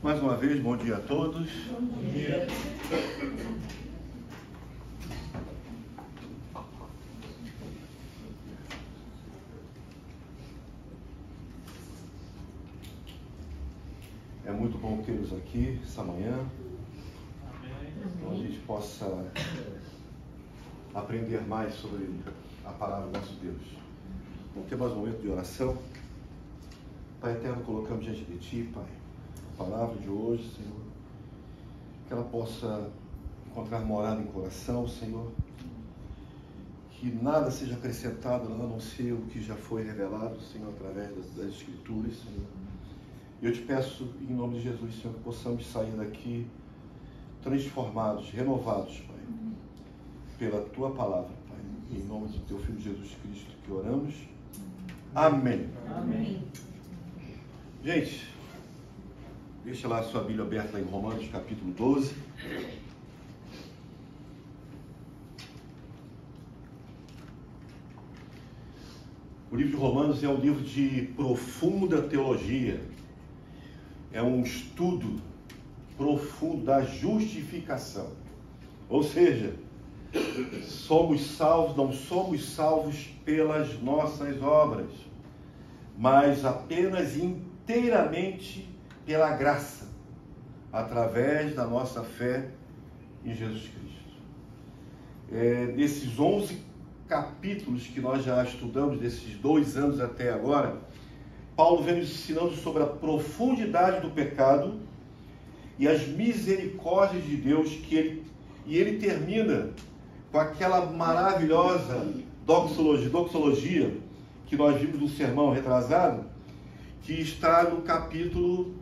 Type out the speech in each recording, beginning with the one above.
Mais uma vez, bom dia a todos. Bom dia. É muito bom tê-los aqui essa manhã, onde a gente possa aprender mais sobre a palavra do nosso Deus. Vamos ter mais um momento de oração. Pai eterno, colocamos diante de Ti, Pai, a palavra de hoje, Senhor, que ela possa encontrar morada em coração, Senhor, que nada seja acrescentado a não ser o que já foi revelado, Senhor, através das Escrituras, Senhor. Eu te peço, em nome de Jesus, Senhor, que possamos sair daqui transformados, renovados, Pai, pela Tua palavra, Pai, em nome do Teu Filho Jesus Cristo que oramos. Amém. Amém. Gente, deixa lá a sua Bíblia aberta lá em Romanos, capítulo 12. O livro de Romanos é um livro de profunda teologia. É um estudo profundo da justificação. Ou seja, somos salvos, não somos salvos pelas nossas obras, mas apenas inteiramente pela graça, através da nossa fé em Jesus Cristo. Nesses 11 capítulos que nós já estudamos, desses 2 anos até agora, Paulo vem nos ensinando sobre a profundidade do pecado e as misericórdias de Deus, e ele termina com aquela maravilhosa doxologia que nós vimos no sermão retrasado, que está no capítulo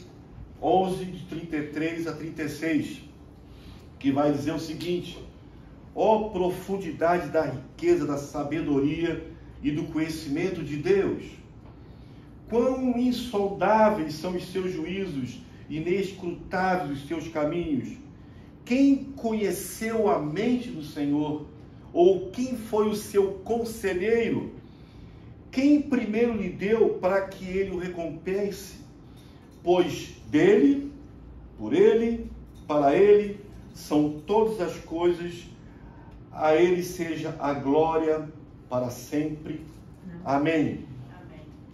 11, de 33 a 36, que vai dizer o seguinte: ó profundidade da riqueza, da sabedoria e do conhecimento de Deus! Quão insondáveis são os seus juízos, inescrutáveis os seus caminhos! Quem conheceu a mente do Senhor? Ou quem foi o seu conselheiro? Quem primeiro lhe deu para que ele o recompense? Pois dele, por ele, para ele, são todas as coisas, a ele seja a glória para sempre. Amém.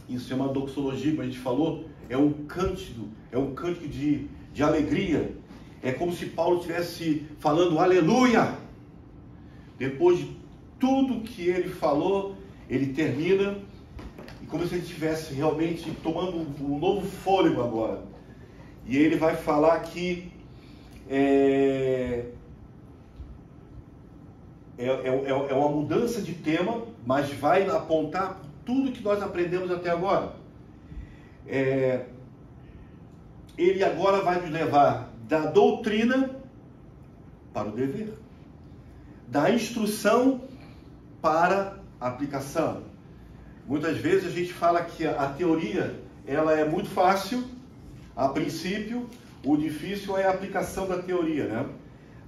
Isso é uma doxologia, como a gente falou, é um cântico de alegria. É como se Paulo estivesse falando aleluia. Depois de tudo que ele falou, ele termina, e como se ele estivesse realmente tomando um novo fôlego agora. E ele vai falar que é uma mudança de tema, mas vai apontar tudo que nós aprendemos até agora. Ele agora vai nos levar da doutrina para o dever, da instrução para a aplicação. Muitas vezes a gente fala que a teoria ela é muito fácil, a princípio, o difícil é a aplicação da teoria, né?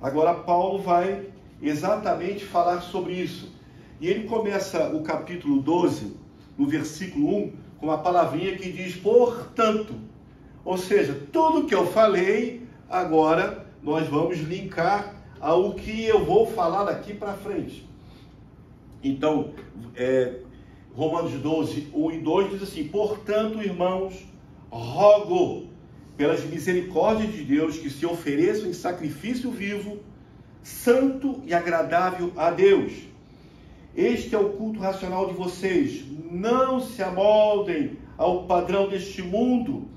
Agora Paulo vai exatamente falar sobre isso. E ele começa o capítulo 12, no versículo 1, com uma palavrinha que diz portanto. Ou seja, tudo que eu falei, agora nós vamos linkar ao que eu vou falar daqui para frente. Então, Romanos 12, 1 e 2 diz assim: portanto, irmãos, rogo pelas misericórdias de Deus que se ofereçam em sacrifício vivo, santo e agradável a Deus. Este é o culto racional de vocês. Não se amoldem ao padrão deste mundo,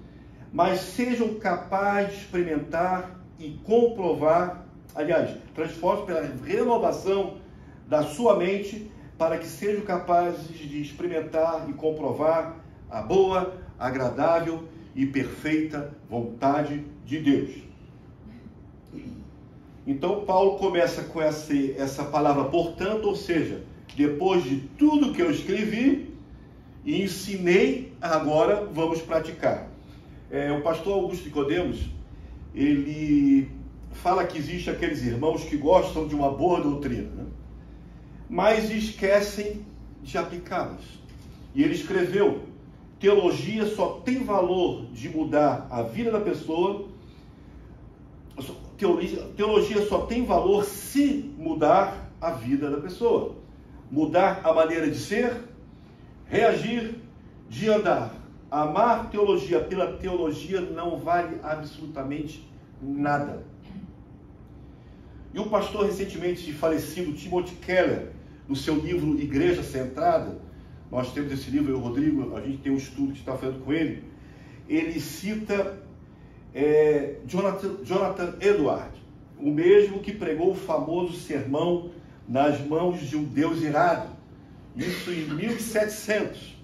mas sejam capazes de experimentar e comprovar, aliás, transforme pela renovação da sua mente, para que sejam capazes de experimentar e comprovar a boa, agradável e perfeita vontade de Deus. Então Paulo começa com essa palavra portanto, ou seja, depois de tudo que eu escrevi e ensinei, agora vamos praticar. O pastor Augusto Nicodemos, ele fala que existe aqueles irmãos que gostam de uma boa doutrina, né? Mas esquecem de aplicá-las. E ele escreveu: teologia só tem valor de mudar a vida da pessoa teologia só tem valor se mudar a vida da pessoa, mudar a maneira de ser, reagir, de andar. Amar teologia pela teologia não vale absolutamente nada. E o pastor recentemente falecido, Timothy Keller, no seu livro Igreja Centrada, nós temos esse livro, eu e o Rodrigo, a gente tem um estudo que está fazendo com ele, ele cita Jonathan Edwards, o mesmo que pregou o famoso sermão Nas Mãos de um Deus Irado, isso em 1700.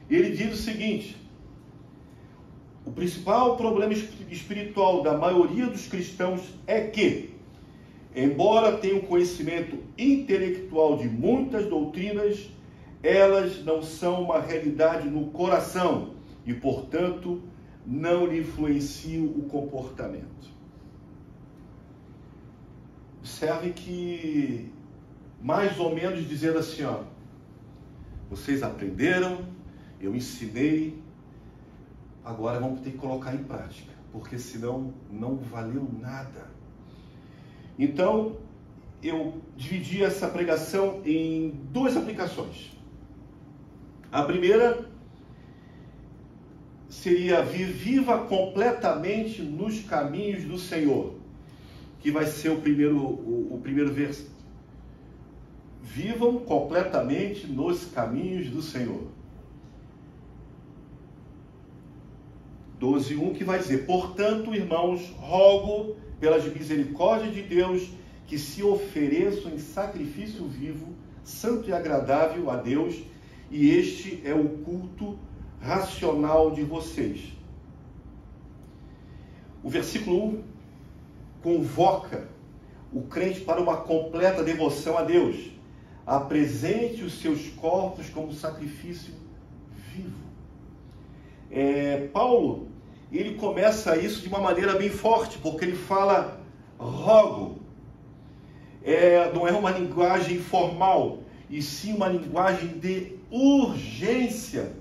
Ele diz o seguinte: o principal problema espiritual da maioria dos cristãos é que, embora tenham conhecimento intelectual de muitas doutrinas, elas não são uma realidade no coração e, portanto, não lhe influenciam o comportamento. Observe que, mais ou menos dizendo assim, ó, vocês aprenderam, eu ensinei, agora vamos ter que colocar em prática, porque senão não valeu nada. Então, eu dividi essa pregação em duas aplicações. A primeira seria: viva completamente nos caminhos do Senhor, que vai ser o primeiro verso. Vivam completamente nos caminhos do Senhor. 12:1, que vai dizer: portanto, irmãos, rogo pelas misericórdias de Deus que se ofereçam em sacrifício vivo, santo e agradável a Deus, e este é o culto racional de vocês. O versículo 1 convoca o crente para uma completa devoção a Deus. Apresente os seus corpos como sacrifício vivo. Paulo, ele começa isso de uma maneira bem forte, porque ele fala rogo. Não é uma linguagem formal, e sim uma linguagem de urgência.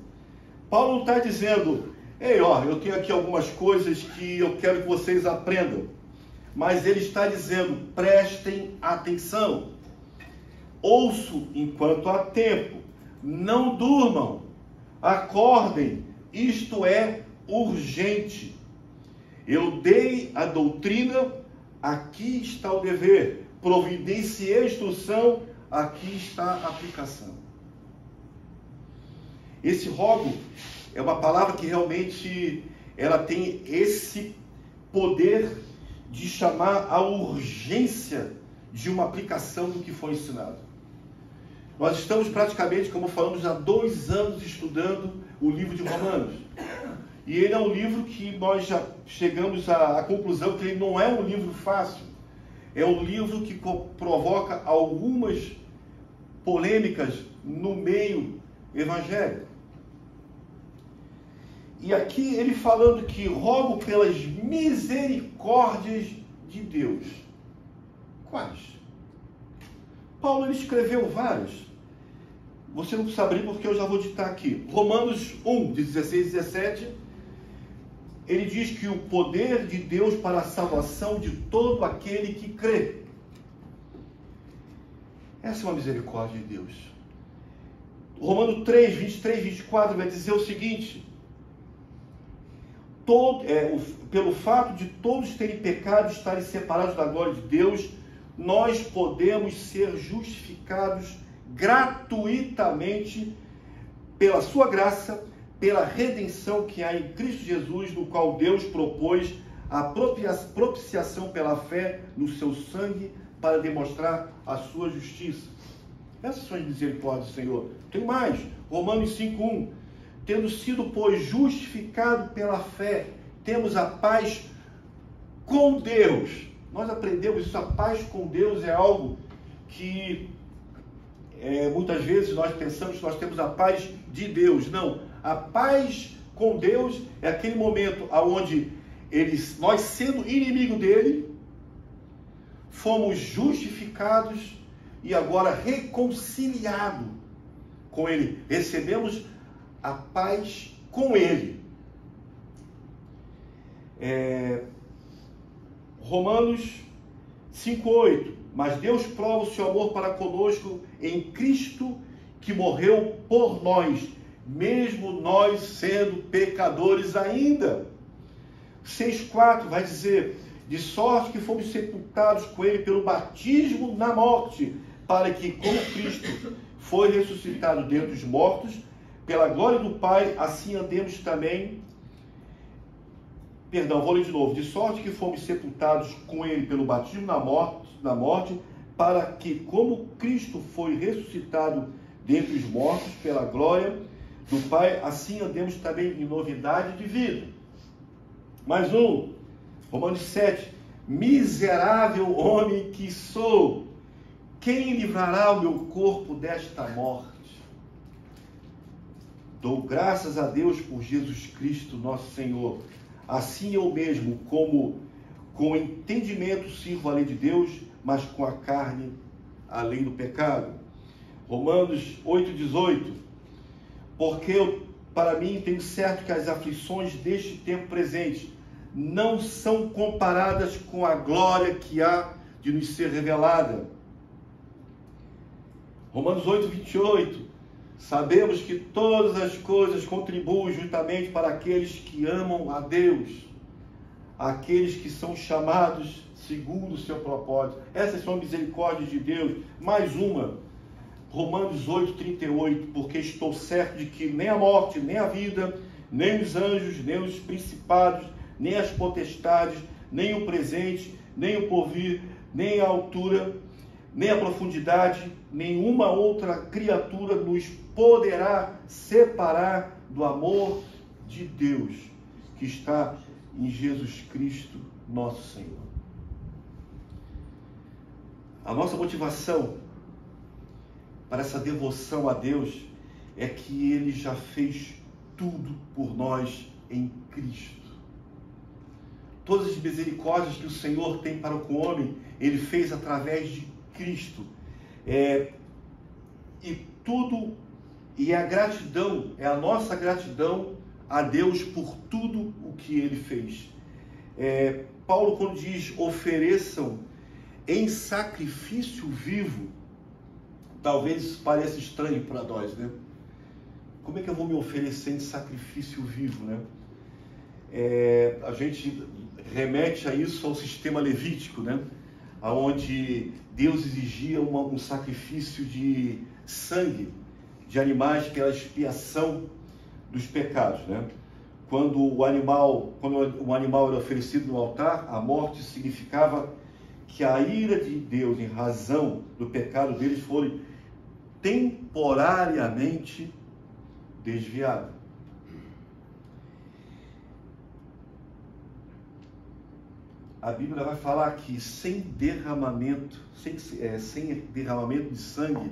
Paulo está dizendo: ei, eu tenho aqui algumas coisas que eu quero que vocês aprendam. Mas ele está dizendo: prestem atenção. Ouço enquanto há tempo. Não durmam. Acordem. Isto é urgente. Eu dei a doutrina, aqui está o dever. Providenciei a instrução, aqui está a aplicação. Esse rogo é uma palavra que realmente ela tem esse poder de chamar a urgência de uma aplicação do que foi ensinado. Nós estamos praticamente, como falamos, há 2 anos estudando o livro de Romanos. E ele é um livro que nós já chegamos à conclusão que ele não é um livro fácil. É um livro que provoca algumas polêmicas no meio evangélico. E aqui ele falando que rogo pelas misericórdias de Deus. Quais? Paulo ele escreveu vários. Você não precisa abrir porque eu já vou ditar aqui. Romanos 1, de 16 e 17, ele diz que o poder de Deus para a salvação de todo aquele que crê. Essa é uma misericórdia de Deus. Romanos 3, 23, 24 vai dizer o seguinte: pelo fato de todos terem pecado e estarem separados da glória de Deus, nós podemos ser justificados gratuitamente pela sua graça, pela redenção que há em Cristo Jesus, no qual Deus propôs a propiciação pela fé no seu sangue para demonstrar a sua justiça. Essas são as misericórdias do Senhor. Tem mais. Romanos 5:1. Tendo sido, pois, justificado pela fé, temos a paz com Deus. Nós aprendemos isso, a paz com Deus é algo que muitas vezes nós pensamos que nós temos a paz de Deus. Não, a paz com Deus é aquele momento onde nós, sendo inimigo dele, fomos justificados e agora reconciliados com ele. Recebemos a paz com ele. Romanos 5:8. Mas Deus prova o seu amor para conosco em Cristo, que morreu por nós, mesmo nós sendo pecadores ainda. 6:4 vai dizer: de sorte que fomos sepultados com ele pelo batismo na morte, para que, como Cristo foi ressuscitado dentre os mortos, pela glória do Pai, assim andemos também. Perdão, vou ler de novo. De sorte que fomos sepultados com ele pelo batismo na morte, para que, como Cristo foi ressuscitado dentre os mortos, pela glória do Pai, assim andemos também em novidade de vida. Mais um, Romanos 7. Miserável homem que sou, quem livrará o meu corpo desta morte? Dou graças a Deus por Jesus Cristo, nosso Senhor. Assim eu mesmo, como com entendimento sirvo a lei de Deus, mas com a carne a lei do pecado. Romanos 8:18. Porque para mim tenho certo que as aflições deste tempo presente não são comparadas com a glória que há de nos ser revelada. Romanos 8:28. Sabemos que todas as coisas contribuem juntamente para aqueles que amam a Deus, aqueles que são chamados segundo o seu propósito. Essas são misericórdias de Deus. Mais uma, Romanos 8:38. Porque estou certo de que nem a morte, nem a vida, nem os anjos, nem os principados, nem as potestades, nem o presente, nem o porvir, nem a altura, nem a profundidade, nenhuma outra criatura nos poderá separar do amor de Deus que está em Jesus Cristo, nosso Senhor. A nossa motivação para essa devoção a Deus é que Ele já fez tudo por nós em Cristo. Todas as misericórdias que o Senhor tem para com o homem, Ele fez através de Cristo. E a gratidão, é a nossa gratidão a Deus por tudo o que Ele fez. Paulo, quando diz ofereçam em sacrifício vivo, talvez isso pareça estranho para nós, né? Como é que eu vou me oferecer em sacrifício vivo, né? A gente remete a isso ao sistema levítico, né? Onde Deus exigia um sacrifício de sangue de animais pela expiação dos pecados, né? Quando o animal era oferecido no altar, a morte significava que a ira de Deus, em razão do pecado deles, foi temporariamente desviada. A Bíblia vai falar que sem derramamento de sangue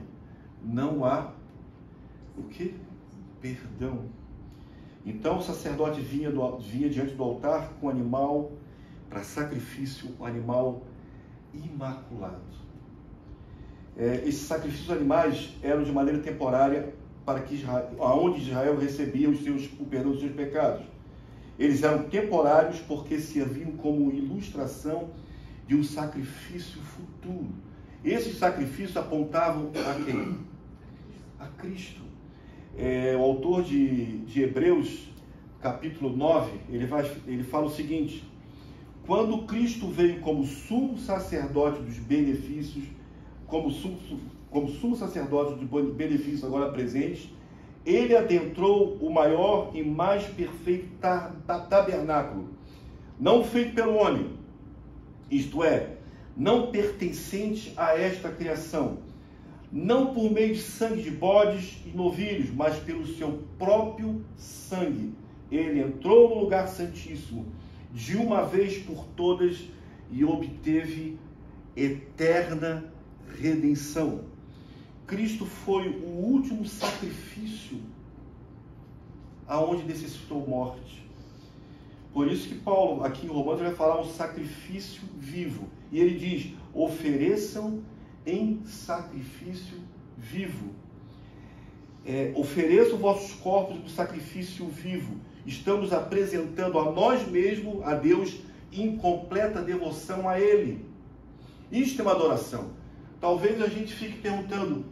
não há o quê? Perdão. Então o sacerdote vinha diante do altar com o animal para sacrifício, um animal imaculado. Esses sacrifícios animais eram de maneira temporária para que aonde Israel recebia o perdão dos seus pecados. Eles eram temporários porque serviam como ilustração de um sacrifício futuro. Esses sacrifícios apontavam a quem? A Cristo. O autor de Hebreus, capítulo 9, ele fala o seguinte: quando Cristo veio como sumo sacerdote dos benefícios, como sumo sacerdote dos benefícios agora presentes, ele adentrou o maior e mais perfeito tabernáculo, não feito pelo homem, isto é, não pertencente a esta criação, não por meio de sangue de bodes e novilhos, mas pelo seu próprio sangue. Ele entrou no lugar santíssimo de uma vez por todas e obteve eterna redenção. Cristo foi o último sacrifício aonde necessitou morte. Por isso que Paulo, aqui em Romanos, vai falar um sacrifício vivo. E ele diz, ofereçam em sacrifício vivo. Ofereçam vossos corpos como sacrifício vivo. Estamos apresentando a nós mesmos, a Deus, em completa devoção a Ele. Isto é uma adoração. Talvez a gente fique perguntando,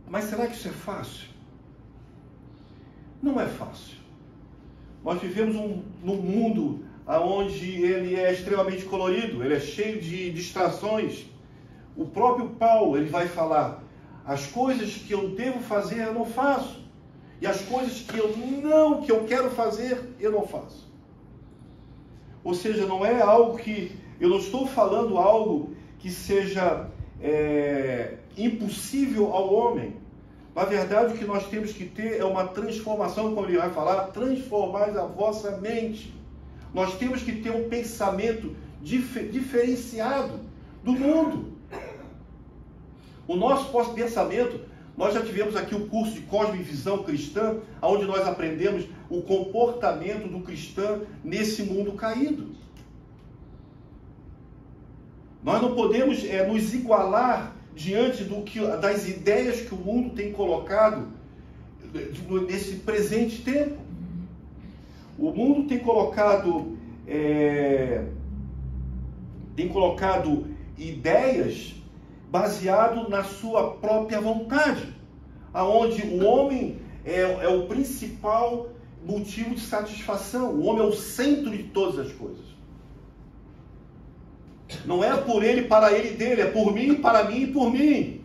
mas será que isso é fácil? Não é fácil. Nós vivemos num mundo onde ele é extremamente colorido, ele é cheio de distrações. O próprio Paulo, ele vai falar, as coisas que eu devo fazer eu não faço, e as coisas que eu quero fazer eu não faço. Ou seja, não é algo que, eu não estou falando algo que seja impossível ao homem. Na verdade, o que nós temos que ter é uma transformação, como ele vai falar, transformai a vossa mente. Nós temos que ter um pensamento diferenciado do mundo. O nosso pensamento, nós já tivemos aqui o curso de Cosmovisão Cristã, onde nós aprendemos o comportamento do cristão nesse mundo caído. Nós não podemos nos igualar diante das ideias que o mundo tem colocado nesse presente tempo. O mundo tem colocado ideias baseado na sua própria vontade, aonde o homem é o principal motivo de satisfação. O homem é o centro de todas as coisas. Não é por ele, para ele, dele, é por mim, para mim e por mim.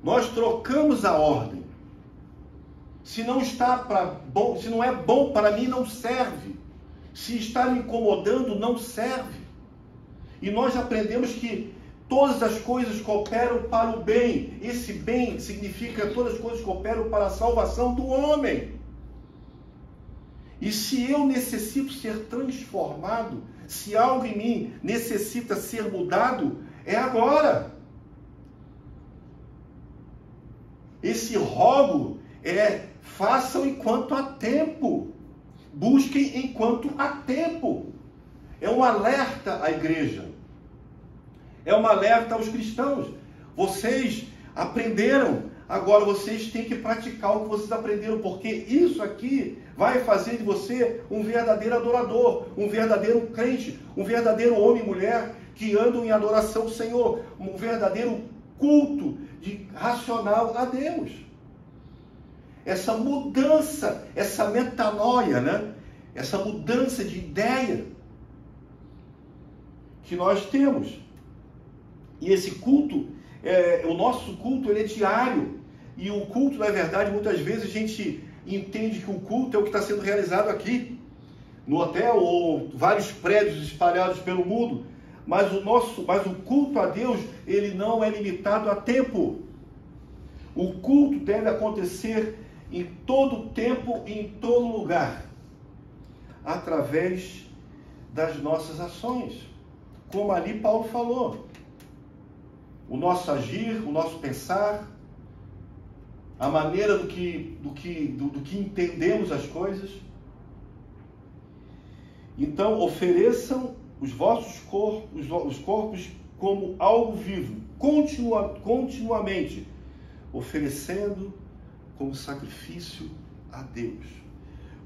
Nós trocamos a ordem. Se não é bom para mim, não serve. Se está me incomodando, não serve. E nós aprendemos que todas as coisas cooperam para o bem. Esse bem significa que todas as coisas cooperam para a salvação do homem. E se eu necessito ser transformado, se algo em mim necessita ser mudado, é agora. Esse rogo façam enquanto há tempo. Busquem enquanto há tempo. É um alerta à igreja. É um alerta aos cristãos. Vocês aprenderam, agora vocês têm que praticar o que vocês aprenderam, porque isso aqui vai fazer de você um verdadeiro adorador, um verdadeiro crente, um verdadeiro homem e mulher que andam em adoração ao Senhor, um verdadeiro culto racional a Deus. Essa mudança, essa metanoia, né? Essa mudança de ideia que nós temos. E esse culto, o nosso culto, ele é diário. E o culto, na verdade, muitas vezes a gente entende que o culto é o que está sendo realizado aqui, no hotel, ou vários prédios espalhados pelo mundo. Mas o culto a Deus, ele não é limitado a tempo. O culto deve acontecer em todo tempo e em todo lugar, através das nossas ações. Como ali Paulo falou. O nosso agir, o nosso pensar, a maneira do que entendemos as coisas. Então, ofereçam os vossos corpos como algo vivo, continuamente, oferecendo como sacrifício a Deus.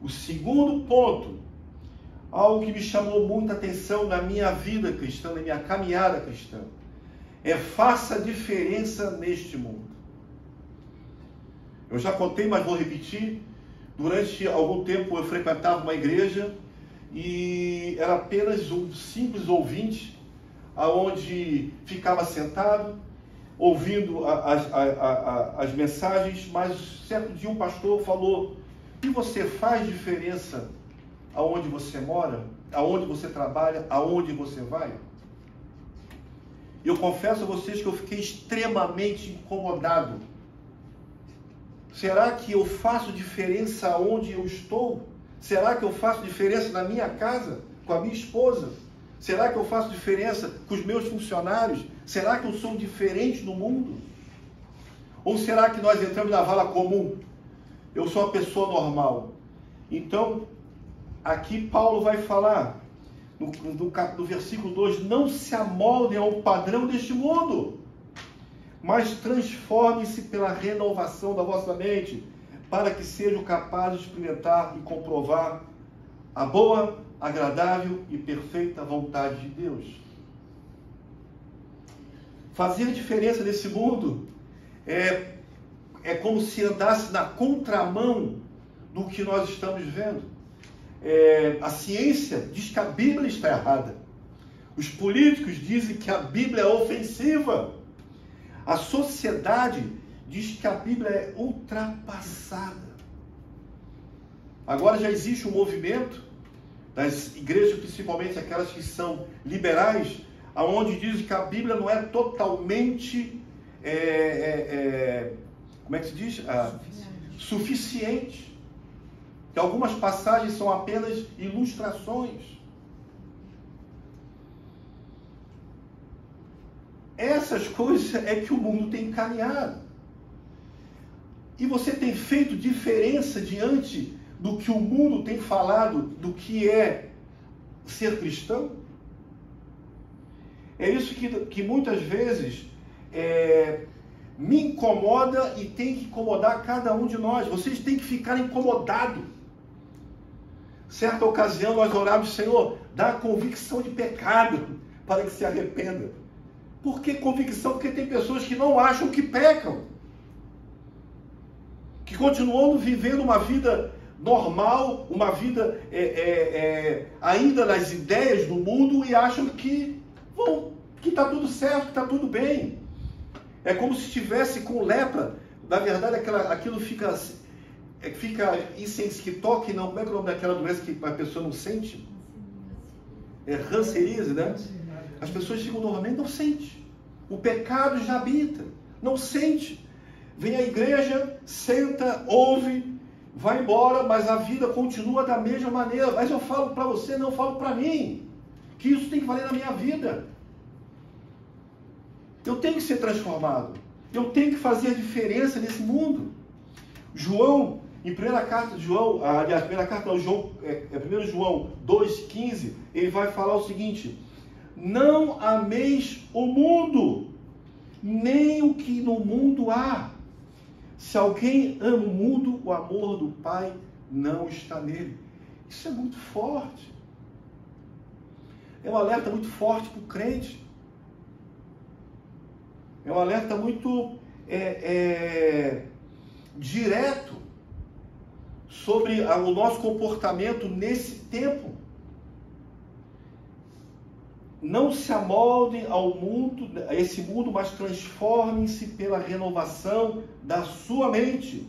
O segundo ponto, algo que me chamou muita atenção na minha vida cristã, na minha caminhada cristã, faça diferença neste mundo. Eu já contei, mas vou repetir. Durante algum tempo eu frequentava uma igreja e era apenas um simples ouvinte, aonde ficava sentado, ouvindo as mensagens, mas certo dia um pastor falou: e você faz diferença aonde você mora, aonde você trabalha, aonde você vai? Eu confesso a vocês que eu fiquei extremamente incomodado. Será que eu faço diferença onde eu estou? Será que eu faço diferença na minha casa, com a minha esposa? Será que eu faço diferença com os meus funcionários? Será que eu sou diferente no mundo? Ou será que nós entramos na vala comum? Eu sou uma pessoa normal. Então, aqui Paulo vai falar, no versículo 2, não se amoldem ao padrão deste mundo, mas transformem-se pela renovação da vossa mente, para que sejam capazes de experimentar e comprovar a boa, agradável e perfeita vontade de Deus. Fazer diferença nesse mundo é como se andasse na contramão do que nós estamos vendo. A ciência diz que a Bíblia está errada. Os políticos dizem que a Bíblia é ofensiva. A sociedade diz que a Bíblia é ultrapassada. Agora já existe um movimento das igrejas, principalmente aquelas que são liberais, aonde dizem que a Bíblia não é totalmente, como é que se diz? Suficiente. Que algumas passagens são apenas ilustrações. Essas coisas é que o mundo tem caminhado. E você tem feito diferença diante do que o mundo tem falado, do que é ser cristão? É isso que muitas vezes me incomoda e tem que incomodar cada um de nós. Vocês têm que ficar incomodados. Certa ocasião nós oramos, Senhor, dá convicção de pecado para que se arrependa. Por que convicção? Porque tem pessoas que não acham que pecam, que continuam vivendo uma vida normal, uma vida ainda nas ideias do mundo e acham que está tudo certo, que está tudo bem. É como se estivesse com lepra. Na verdade, aquilo fica que toque, não, como é que é o nome daquela doença que a pessoa não sente? É ranceríase, né? As pessoas ficam normalmente, não sente. O pecado já habita, não sente. Vem à igreja, senta, ouve, vai embora, mas a vida continua da mesma maneira. Mas eu falo para você, não falo para mim, que isso tem que valer na minha vida. Eu tenho que ser transformado. Eu tenho que fazer a diferença nesse mundo. João, em primeira carta de João, aliás, primeira carta não, João, 1 João 2,15, ele vai falar o seguinte: não ameis o mundo, nem o que no mundo há. Se alguém ama o mundo, o amor do Pai não está nele. Isso é muito forte. É um alerta muito forte para o crente. É um alerta muito direto sobre o nosso comportamento nesse tempo. Não se amoldem ao mundo, a esse mundo, mas transformem-se pela renovação da sua mente.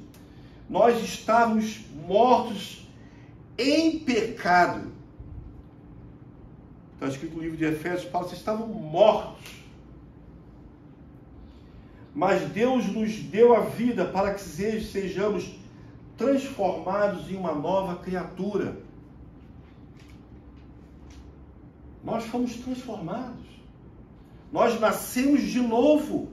Nós estávamos mortos em pecado. Está escrito no livro de Efésios, Paulo, vocês estavam mortos. Mas Deus nos deu a vida para que sejamos transformados em uma nova criatura. Nós fomos transformados. Nós nascemos de novo.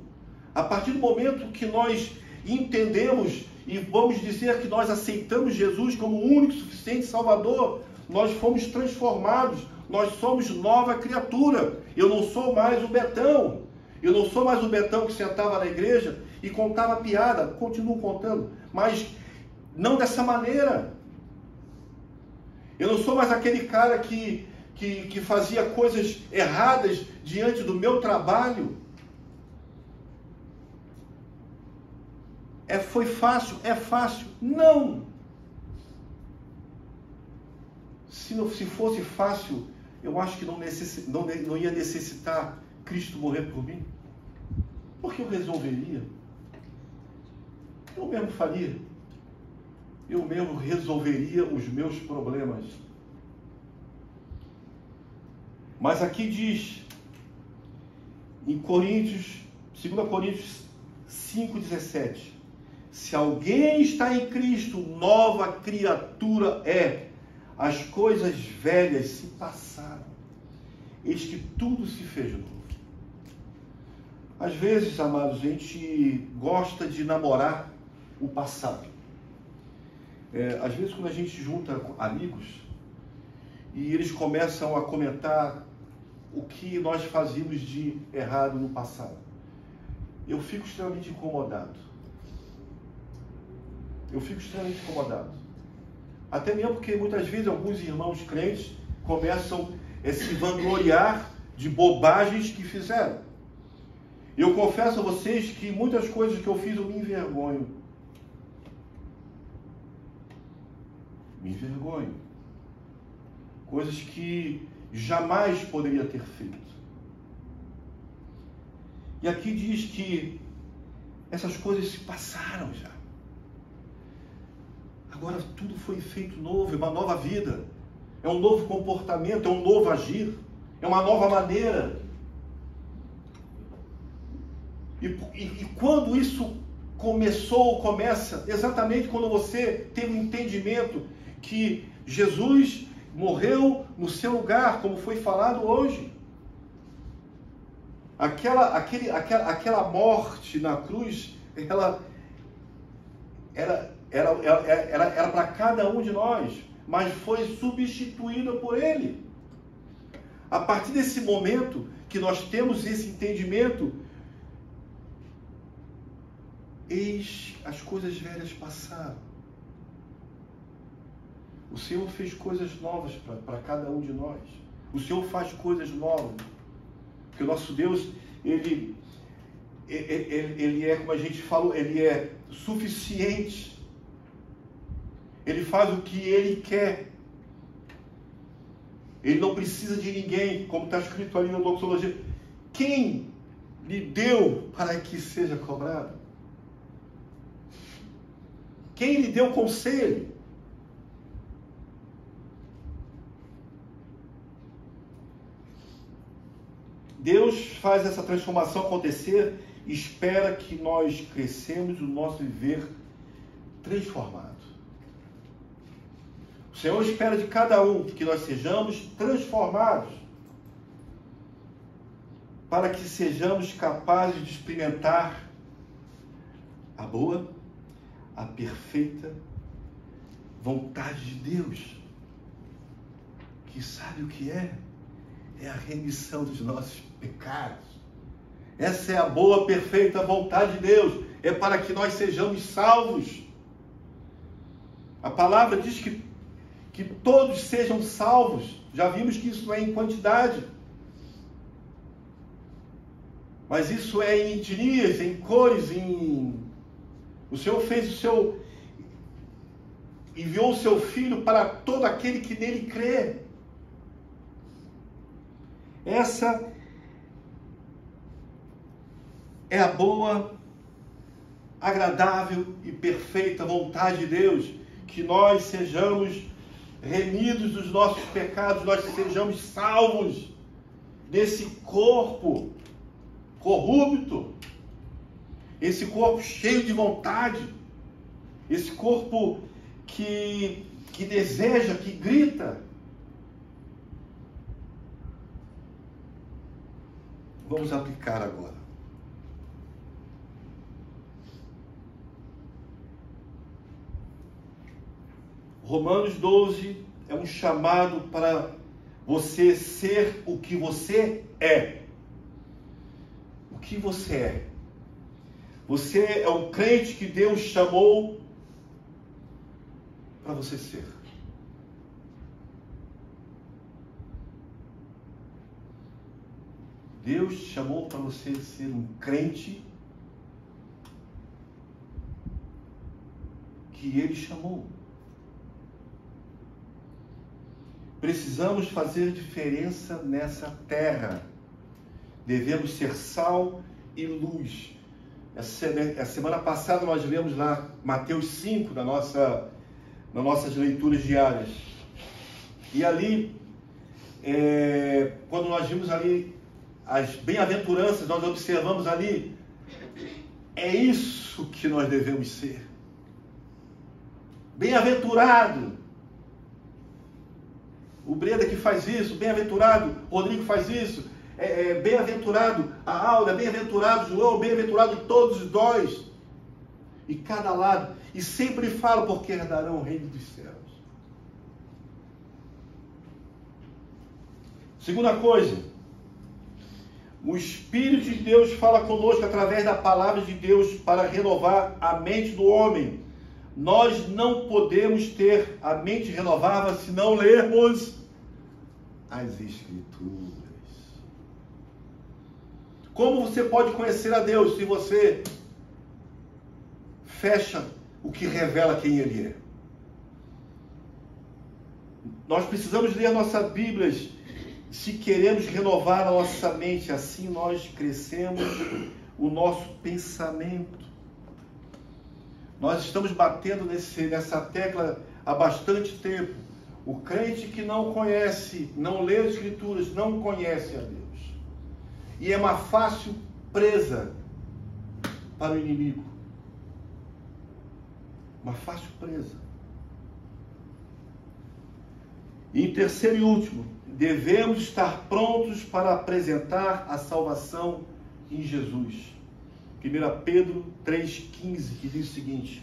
A partir do momento que nós entendemos e vamos dizer que nós aceitamos Jesus como o único e suficiente Salvador, nós fomos transformados. Nós somos nova criatura. Eu não sou mais o Betão. Eu não sou mais o Betão que sentava na igreja e contava piada. Continuo contando, mas não dessa maneira. Eu não sou mais aquele cara que fazia coisas erradas diante do meu trabalho. Foi fácil? É fácil? Não. Se fosse fácil, eu acho que não ia necessitar Cristo morrer por mim. Porque eu resolveria. Eu mesmo faria. Eu mesmo resolveria os meus problemas. Mas aqui diz, em 2 Coríntios 5,17, se alguém está em Cristo, nova criatura é. As coisas velhas se passaram, eis que tudo se fez novo. Às vezes, amados, a gente gosta de namorar o passado. Às vezes, quando a gente junta amigos e eles começam a comentar o que nós fazíamos de errado no passado, eu fico extremamente incomodado. Eu fico extremamente incomodado. Até mesmo porque muitas vezes alguns irmãos crentes começam a se vangloriar de bobagens que fizeram. Eu confesso a vocês que muitas coisas que eu fiz eu me envergonho. Me envergonho. Coisas que jamais poderia ter feito. E aqui diz que essas coisas se passaram já. Agora tudo foi feito novo, é uma nova vida. É um novo comportamento, é um novo agir. É uma nova maneira. E quando isso começa, exatamente quando você tem um entendimento que Jesus morreu no seu lugar, como foi falado hoje. Aquela morte na cruz, ela era para cada um de nós, mas foi substituída por Ele. A partir desse momento que nós temos esse entendimento, eis as coisas velhas passaram. O Senhor fez coisas novas para cada um de nós. O Senhor faz coisas novas. Porque o nosso Deus, Ele é, como a gente falou, Ele é suficiente. Ele faz o que Ele quer. Ele não precisa de ninguém, como está escrito ali na doxologia. Quem lhe deu para que seja cobrado? Quem lhe deu conselho? Deus faz essa transformação acontecer e espera que nós crescemos o nosso viver transformado. O Senhor espera de cada um que nós sejamos transformados para que sejamos capazes de experimentar a boa, a perfeita vontade de Deus, que sabe o que é? É a remissão dos nossos pecados. Essa é a boa, perfeita vontade de Deus. É para que nós sejamos salvos. A palavra diz que todos sejam salvos. Já vimos que isso não é em quantidade. Mas isso é em etnias, em cores, O Senhor enviou o seu Filho para todo aquele que nele crê. Essa é a boa, agradável e perfeita vontade de Deus, que nós sejamos remidos dos nossos pecados, nós sejamos salvos desse corpo corrupto, esse corpo cheio de vontade, esse corpo que deseja, que grita. Vamos aplicar agora. Romanos 12 é um chamado para você ser o que você é. O que você é? Você é o crente que Deus chamou para você ser. Deus te chamou para você ser um crente que Ele chamou. Precisamos fazer diferença nessa terra. Devemos ser sal e luz. A semana passada nós lemos lá Mateus 5 nas nossas leituras diárias. E ali, quando nós vimos ali as bem-aventuranças, nós observamos ali, é isso que nós devemos ser. Bem-aventurado. O Breda que faz isso, bem-aventurado. O Rodrigo faz isso. Bem-aventurado a Áurea, bem-aventurado o João, bem-aventurado todos nós. E cada lado. E sempre falo, porque herdarão o reino dos céus. Segunda coisa. O Espírito de Deus fala conosco através da palavra de Deus para renovar a mente do homem, Nós não podemos ter a mente renovada se não lermos as Escrituras. Como você pode conhecer a Deus se você fecha o que revela quem Ele é? Nós precisamos ler nossas Bíblias se queremos renovar a nossa mente. Assim nós crescemos o nosso pensamento. Nós estamos batendo nessa tecla há bastante tempo. O crente que não conhece, não lê as Escrituras, não conhece a Deus. E é uma fácil presa para o inimigo. Uma fácil presa. E em terceiro e último, devemos estar prontos para apresentar a salvação em Jesus. 1 Pedro 3,15, que diz o seguinte: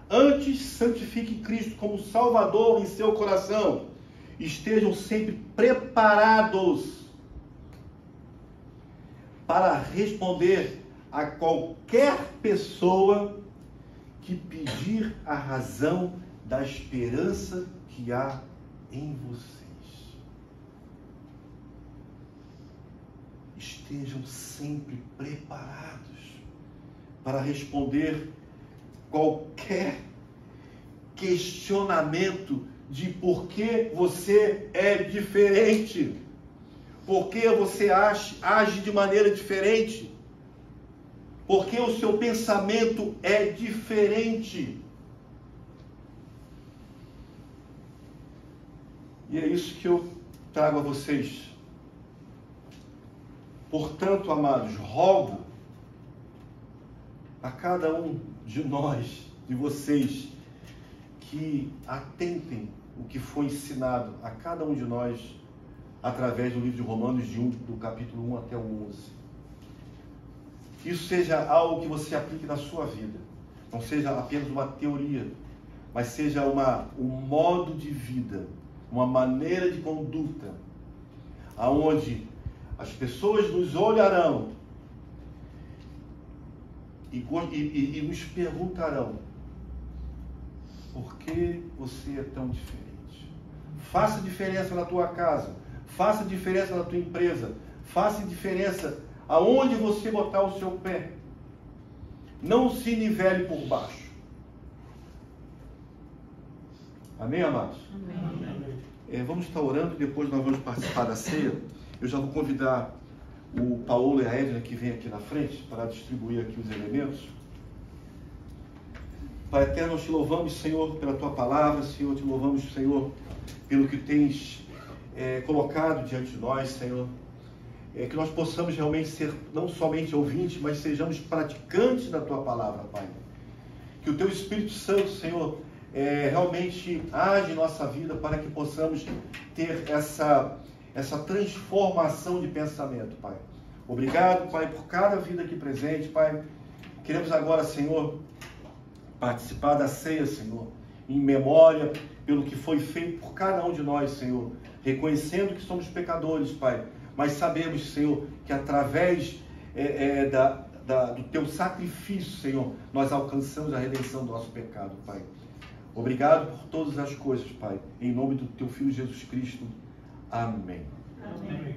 antes santifique Cristo como Salvador em seu coração. Estejam sempre preparados para responder a qualquer pessoa que pedir a razão da esperança que há em vocês. Estejam sempre preparados para responder qualquer questionamento de por que você é diferente, por que você age de maneira diferente, por que o seu pensamento é diferente. E é isso que eu trago a vocês. Portanto, amados, rogo a cada um de nós, de vocês, que atentem o que foi ensinado a cada um de nós através do livro de Romanos, do capítulo 1 até o 11. Que isso seja algo que você aplique na sua vida. Não seja apenas uma teoria, mas seja um modo de vida, uma maneira de conduta, aonde as pessoas nos olharão e nos perguntarão: por que você é tão diferente? Faça diferença na tua casa, faça diferença na tua empresa, faça diferença aonde você botar o seu pé. Não se nivele por baixo. Amém, amados? Amém. Vamos estar orando e depois nós vamos participar da ceia. Eu já vou convidar o Paulo e a Edna que vem aqui na frente para distribuir aqui os elementos. Pai eterno, nós te louvamos, Senhor, pela tua palavra, Senhor, te louvamos, Senhor, pelo que tens colocado diante de nós, Senhor. Que nós possamos realmente ser não somente ouvintes, mas sejamos praticantes da tua palavra, Pai. Que o teu Espírito Santo, Senhor, realmente age em nossa vida para que possamos ter essa transformação de pensamento, Pai. Obrigado, Pai, por cada vida aqui presente, Pai. Queremos agora, Senhor, participar da ceia, Senhor, em memória pelo que foi feito por cada um de nós, Senhor, reconhecendo que somos pecadores, Pai, mas sabemos, Senhor, que através do teu sacrifício, Senhor, nós alcançamos a redenção do nosso pecado, Pai. Obrigado por todas as coisas, Pai, em nome do teu Filho Jesus Cristo. Amém. Amém.